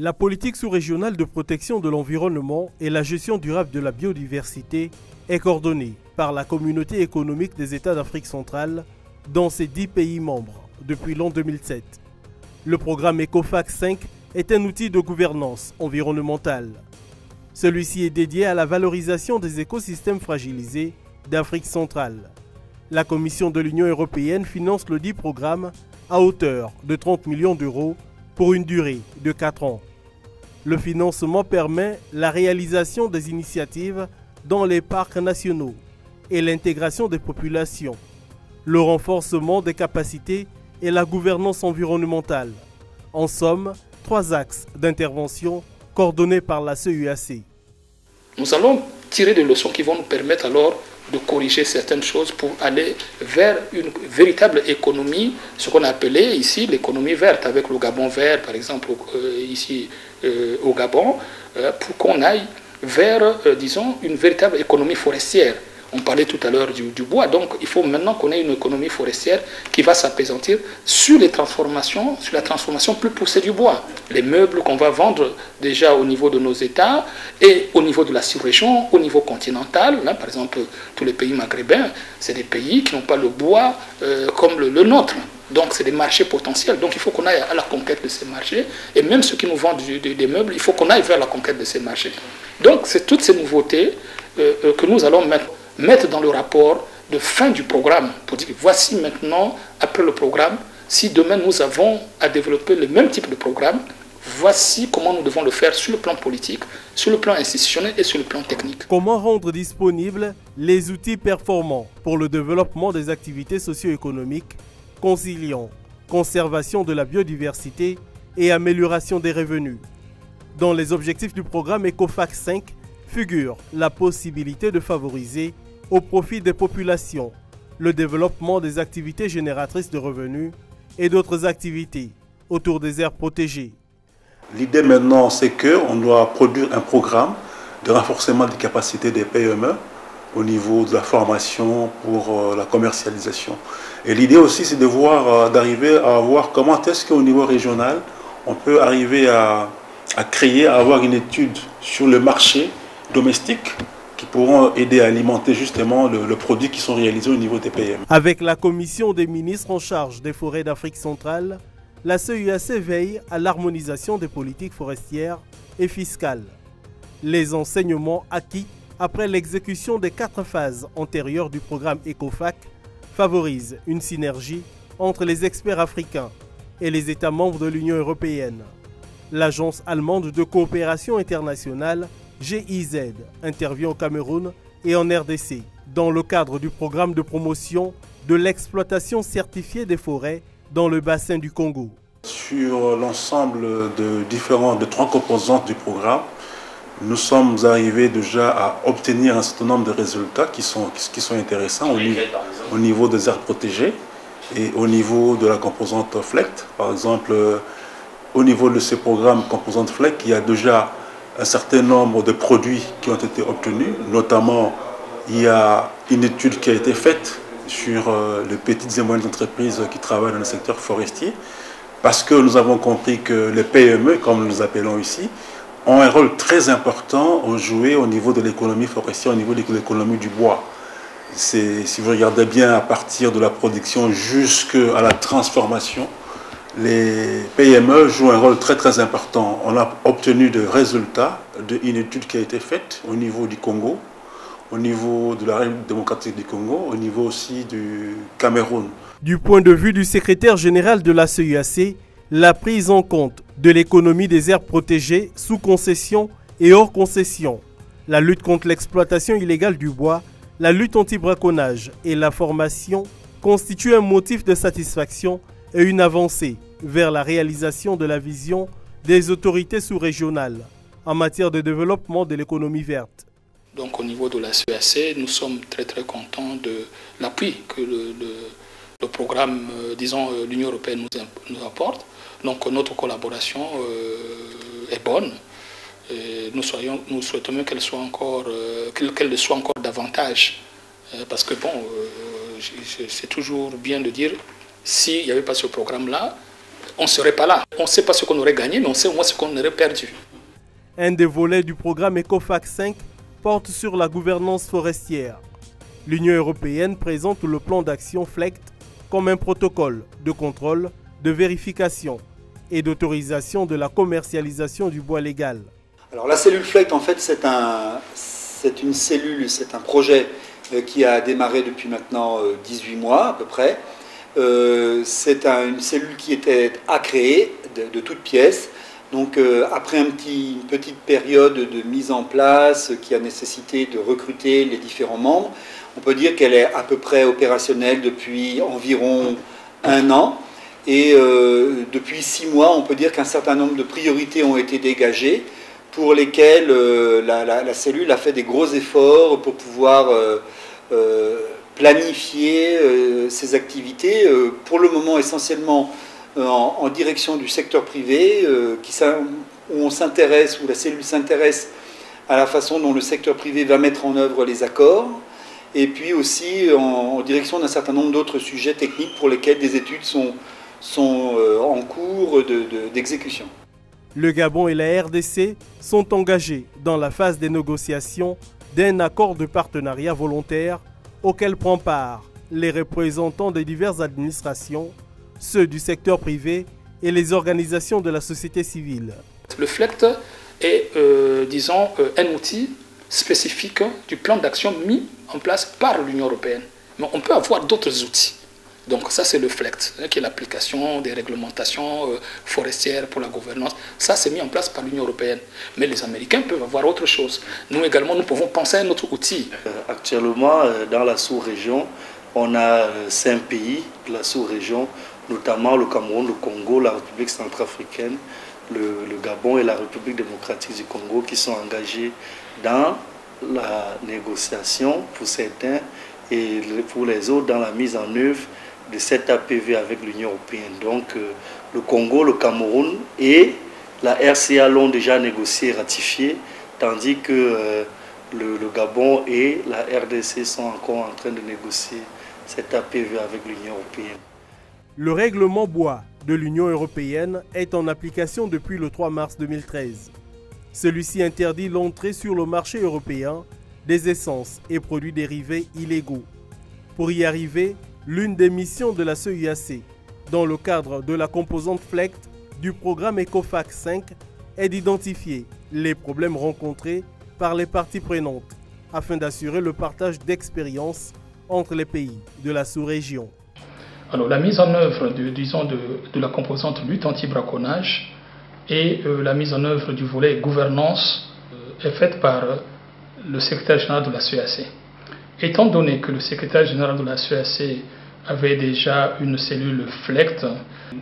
La politique sous-régionale de protection de l'environnement et la gestion durable de la biodiversité est coordonnée par la communauté économique des États d'Afrique centrale dans ses 10 pays membres depuis l'an 2007. Le programme ECOFAC 5 est un outil de gouvernance environnementale. Celui-ci est dédié à la valorisation des écosystèmes fragilisés d'Afrique centrale. La Commission de l'Union européenne finance le dit programme à hauteur de 30 millions d'euros pour une durée de 4 ans. Le financement permet la réalisation des initiatives dans les parcs nationaux et l'intégration des populations, le renforcement des capacités et la gouvernance environnementale. En somme, 3 axes d'intervention coordonnés par la CEAC. Nous allons tirer des leçons qui vont nous permettre alors de corriger certaines choses pour aller vers une véritable économie, ce qu'on appelait ici l'économie verte, avec le Gabon vert par exemple ici au Gabon, pour qu'on aille vers, disons, une véritable économie forestière. On parlait tout à l'heure du bois, donc il faut maintenant qu'on ait une économie forestière qui va s'appesantir sur les transformations, sur la transformation plus poussée du bois. Les meubles qu'on va vendre déjà au niveau de nos États et au niveau de la sous-région, au niveau continental. Là, par exemple, tous les pays maghrébins, c'est des pays qui n'ont pas le bois comme le nôtre. Donc c'est des marchés potentiels. Donc il faut qu'on aille à la conquête de ces marchés. Et même ceux qui nous vendent des meubles, il faut qu'on aille vers la conquête de ces marchés. Donc c'est toutes ces nouveautés que nous allons mettre dans le rapport de fin du programme, pour dire voici maintenant, après le programme, si demain nous avons à développer le même type de programme, voici comment nous devons le faire sur le plan politique, sur le plan institutionnel et sur le plan technique. Comment rendre disponibles les outils performants pour le développement des activités socio-économiques, conciliant conservation de la biodiversité et amélioration des revenus. Dans les objectifs du programme ECOFAC 5 figure la possibilité de favoriser au profit des populations le développement des activités génératrices de revenus et d'autres activités autour des aires protégées. L'idée maintenant, c'est qu'on doit produire un programme de renforcement des capacités des PME au niveau de la formation pour la commercialisation. Et l'idée aussi, c'est d'arriver à voir comment est-ce qu'au niveau régional, on peut arriver à avoir une étude sur le marché domestique qui pourront aider à alimenter justement le produit qui sont réalisés au niveau des PME. Avec la commission des ministres en charge des forêts d'Afrique centrale, la CEAC veille à l'harmonisation des politiques forestières et fiscales. Les enseignements acquis après l'exécution des 4 phases antérieures du programme ECOFAC favorisent une synergie entre les experts africains et les États membres de l'Union européenne. L'Agence allemande de coopération internationale GIZ intervient au Cameroun et en RDC dans le cadre du programme de promotion de l'exploitation certifiée des forêts dans le bassin du Congo. Sur l'ensemble de 3 composantes du programme, nous sommes arrivés déjà à obtenir un certain nombre de résultats qui sont intéressants au niveau des aires protégées et au niveau de la composante FLECT. Par exemple, au niveau de ce programme composante FLECT, il y a déjà un certain nombre de produits qui ont été obtenus. Notamment, il y a une étude qui a été faite sur les petites et moyennes entreprises qui travaillent dans le secteur forestier, parce que nous avons compris que les PME, comme nous les appelons ici, ont un rôle très important à jouer au niveau de l'économie forestière, au niveau de l'économie du bois. Si vous regardez bien, à partir de la production jusqu'à la transformation, les PME jouent un rôle très très important. On a obtenu des résultats d'une étude qui a été faite au niveau du Congo, au niveau de la République démocratique du Congo, au niveau aussi du Cameroun. Du point de vue du secrétaire général de la CEAC, la prise en compte de l'économie des aires protégées sous concession et hors concession, la lutte contre l'exploitation illégale du bois, la lutte anti-braconnage et la formation constituent un motif de satisfaction et une avancée vers la réalisation de la vision des autorités sous-régionales en matière de développement de l'économie verte. Donc au niveau de la CEAC, nous sommes très très contents de l'appui que le programme, disons, l'Union européenne nous apporte. Donc notre collaboration est bonne. Et nous souhaitons qu'elle soit encore, qu'elle le soit encore davantage. Parce que bon, c'est toujours bien de dire, s'il n'y avait pas ce programme-là, on ne serait pas là. On ne sait pas ce qu'on aurait gagné, mais on sait au moins ce qu'on aurait perdu. Un des volets du programme ECOFAC 5 porte sur la gouvernance forestière. L'Union européenne présente le plan d'action FLECT comme un protocole de contrôle, de vérification et d'autorisation de la commercialisation du bois légal. Alors la cellule FLECT, en fait, c'est un projet qui a démarré depuis maintenant 18 mois à peu près. C'est une cellule qui était à créer de toutes pièces. Donc après une petite période de mise en place qui a nécessité de recruter les différents membres, on peut dire qu'elle est à peu près opérationnelle depuis environ 1 an. Et depuis 6 mois, on peut dire qu'un certain nombre de priorités ont été dégagées pour lesquelles la cellule a fait des gros efforts pour pouvoir planifier ses activités, pour le moment essentiellement en direction du secteur privé, où la cellule s'intéresse à la façon dont le secteur privé va mettre en œuvre les accords, et puis aussi en direction d'un certain nombre d'autres sujets techniques pour lesquels des études sont en cours d'exécution. Le Gabon et la RDC sont engagés dans la phase des négociations d'un accord de partenariat volontaire auquel prend part les représentants des diverses administrations, ceux du secteur privé et les organisations de la société civile. Le FLECT est, disons, un outil spécifique du plan d'action mis en place par l'Union européenne. Mais on peut avoir d'autres outils. Donc ça, c'est le FLECT, qui est l'application des réglementations forestières pour la gouvernance. Ça, c'est mis en place par l'Union européenne. Mais les Américains peuvent avoir autre chose. Nous également, nous pouvons penser à un autre outil. Actuellement, dans la sous-région, on a 5 pays de la sous-région, notamment le Cameroun, le Congo, la République centrafricaine, le Gabon et la République démocratique du Congo qui sont engagés dans la négociation pour certains et pour les autres dans la mise en œuvre de cet APV avec l'Union européenne. Donc le Congo, le Cameroun et la RCA l'ont déjà négocié et ratifié, tandis que le Gabon et la RDC sont encore en train de négocier cet APV avec l'Union européenne. Le règlement bois de l'Union européenne est en application depuis le 3 mars 2013. Celui-ci interdit l'entrée sur le marché européen des essences et produits dérivés illégaux. Pour y arriver, l'une des missions de la CEIAC, dans le cadre de la composante FLECT du programme ECOFAC 5, est d'identifier les problèmes rencontrés par les parties prenantes afin d'assurer le partage d'expériences entre les pays de la sous-région. Alors la mise en œuvre de la composante lutte anti-braconnage et la mise en œuvre du volet gouvernance est faite par le secrétaire général de la CEIAC. Étant donné que le secrétaire général de la CEIAC avait déjà une cellule FLECT,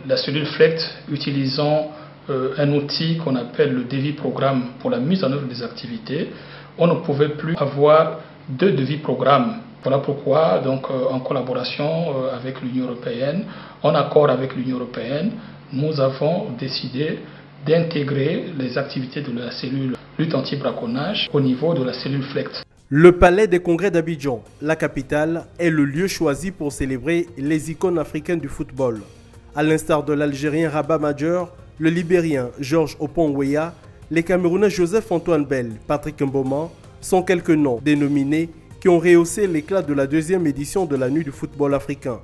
la cellule FLECT utilisant un outil qu'on appelle le devis programme pour la mise en œuvre des activités, on ne pouvait plus avoir 2 devis programmes. Voilà pourquoi, donc, en collaboration avec l'Union européenne, en accord avec l'Union européenne, nous avons décidé d'intégrer les activités de la cellule lutte anti-braconnage au niveau de la cellule FLECT. Le Palais des Congrès d'Abidjan, la capitale, est le lieu choisi pour célébrer les icônes africaines du football. À l'instar de l'Algérien Rabat Major, le Libérien Georges Opon-Weah, les Camerounais Joseph-Antoine Bell, Patrick Mboma sont quelques noms dénominés qui ont rehaussé l'éclat de la 2e édition de la Nuit du football africain.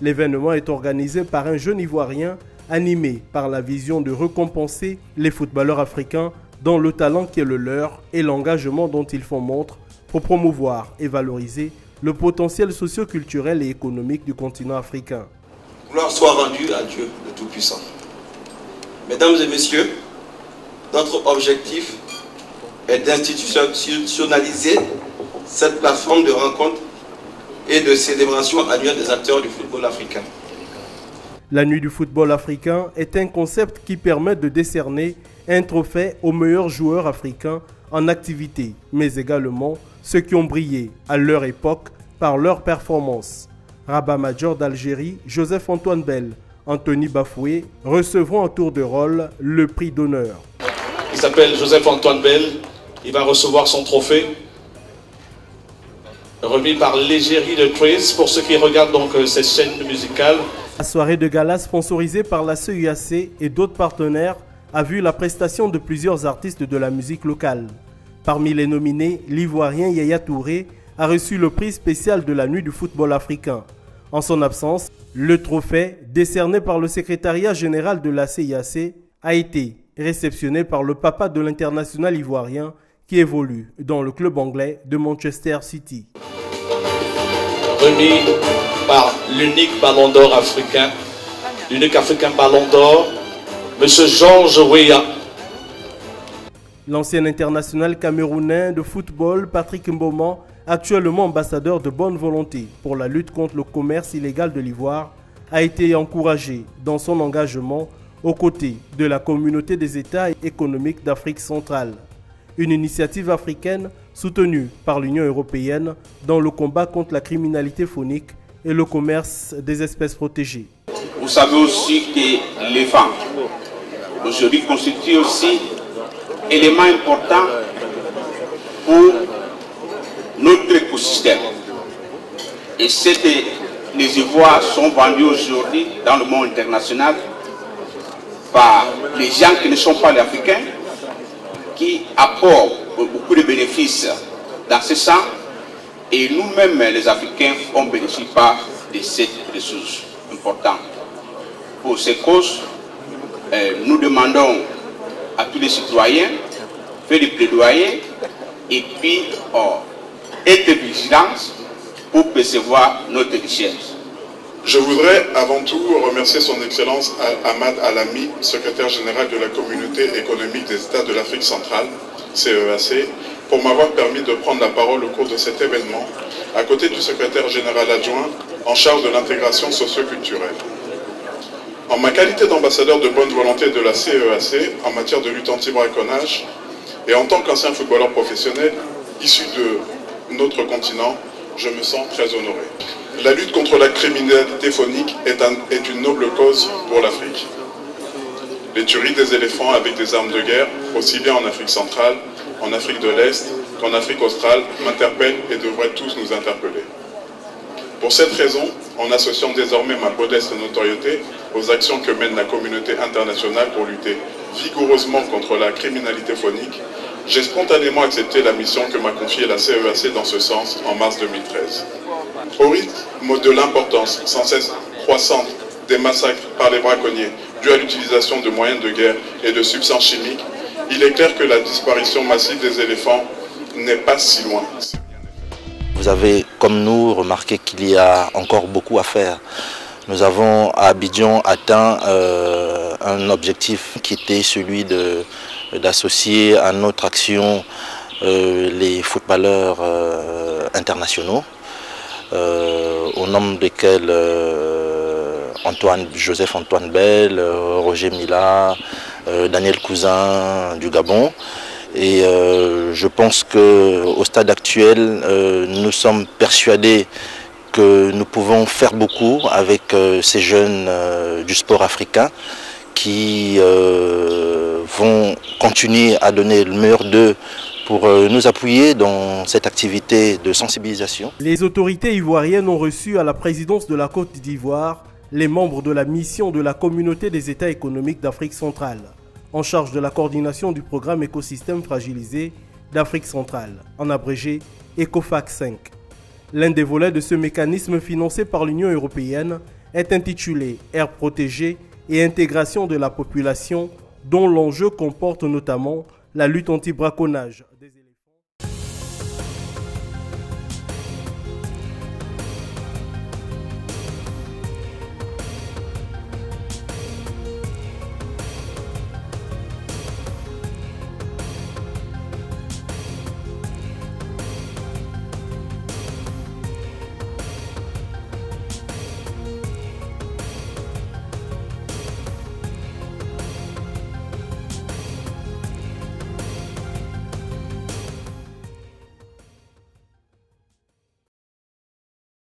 L'événement est organisé par un jeune Ivoirien animé par la vision de récompenser les footballeurs africains dans le talent qui est le leur et l'engagement dont ils font montre pour promouvoir et valoriser le potentiel socio-culturel et économique du continent africain. Gloire soit rendue à Dieu, le Tout-Puissant. Mesdames et messieurs, notre objectif est d'institutionnaliser cette plateforme de rencontre et de célébration annuelle des acteurs du football africain. La Nuit du football africain est un concept qui permet de décerner un trophée aux meilleurs joueurs africains en activité, mais également ceux qui ont brillé à leur époque par leur performance. Rabat Major d'Algérie, Joseph-Antoine Bell, Anthony Bafoué recevront en tour de rôle le prix d'honneur. Il s'appelle Joseph-Antoine Bell, il va recevoir son trophée remis par l'Égérie de Trace. Pour ceux qui regardent donc cette chaîne musicale, La soirée de gala sponsorisée par la CEAC et d'autres partenaires a vu la prestation de plusieurs artistes de la musique locale. Parmi les nominés, l'Ivoirien Yaya Touré a reçu le prix spécial de la nuit du football africain. En son absence, le trophée, décerné par le secrétariat général de la CIAC, a été réceptionné par le papa de l'international ivoirien qui évolue dans le club anglais de Manchester City. Remis par l'unique ballon d'or africain, l'unique africain ballon d'or, M. Georges Weah. L'ancien international camerounais de football, Patrick Mboma, actuellement ambassadeur de bonne volonté pour la lutte contre le commerce illégal de l'ivoire, a été encouragé dans son engagement aux côtés de la communauté des États économiques d'Afrique centrale. Une initiative africaine soutenue par l'Union européenne dans le combat contre la criminalité phonique et le commerce des espèces protégées. Vous savez aussi que les femmes aujourd'hui constituent aussi un élément important pour notre écosystème. Et c'est que les ivoires sont vendus aujourd'hui dans le monde international par les gens qui ne sont pas les Africains, qui apportent beaucoup de bénéfices dans ce sens, et nous-mêmes les Africains, on ne bénéficie pas de cette ressource importante. Pour ces causes, nous demandons à tous les citoyens de faire des plaidoyers et puis être vigilants pour percevoir notre richesse. Je voudrais avant tout remercier son Excellence Ahmad Alami, secrétaire général de la Communauté économique des États de l'Afrique centrale, CEAC, pour m'avoir permis de prendre la parole au cours de cet événement, à côté du secrétaire général adjoint en charge de l'intégration socio-culturelle. En ma qualité d'ambassadeur de bonne volonté de la CEAC en matière de lutte anti-braconnage et en tant qu'ancien footballeur professionnel issu de notre continent, je me sens très honoré. La lutte contre la criminalité phonique est une noble cause pour l'Afrique. Les tueries des éléphants avec des armes de guerre, aussi bien en Afrique centrale, en Afrique de l'Est qu'en Afrique australe, m'interpellent et devraient tous nous interpeller. Pour cette raison, en associant désormais ma modeste notoriété aux actions que mène la communauté internationale pour lutter vigoureusement contre la criminalité phonique, j'ai spontanément accepté la mission que m'a confiée la CEAC dans ce sens en mars 2013. Au rythme de l'importance sans cesse croissante des massacres par les braconniers dus à l'utilisation de moyens de guerre et de substances chimiques, il est clair que la disparition massive des éléphants n'est pas si loin. Vous avez, comme nous, remarqué qu'il y a encore beaucoup à faire. Nous avons à Abidjan atteint un objectif qui était celui d'associer à notre action les footballeurs internationaux, au nombre desquels Joseph-Antoine Bell, Roger Mila, Daniel Cousin du Gabon. Et je pense qu'au stade actuel, nous sommes persuadés que nous pouvons faire beaucoup avec ces jeunes du sport africain qui vont continuer à donner le meilleur d'eux pour nous appuyer dans cette activité de sensibilisation. Les autorités ivoiriennes ont reçu à la présidence de la Côte d'Ivoire les membres de la mission de la Communauté des États économiques d'Afrique centrale, en charge de la coordination du programme écosystème fragilisé d'Afrique centrale, en abrégé ECOFAC 5. L'un des volets de ce mécanisme financé par l'Union européenne est intitulé « Air protégée et intégration de la population » dont l'enjeu comporte notamment la lutte anti-braconnage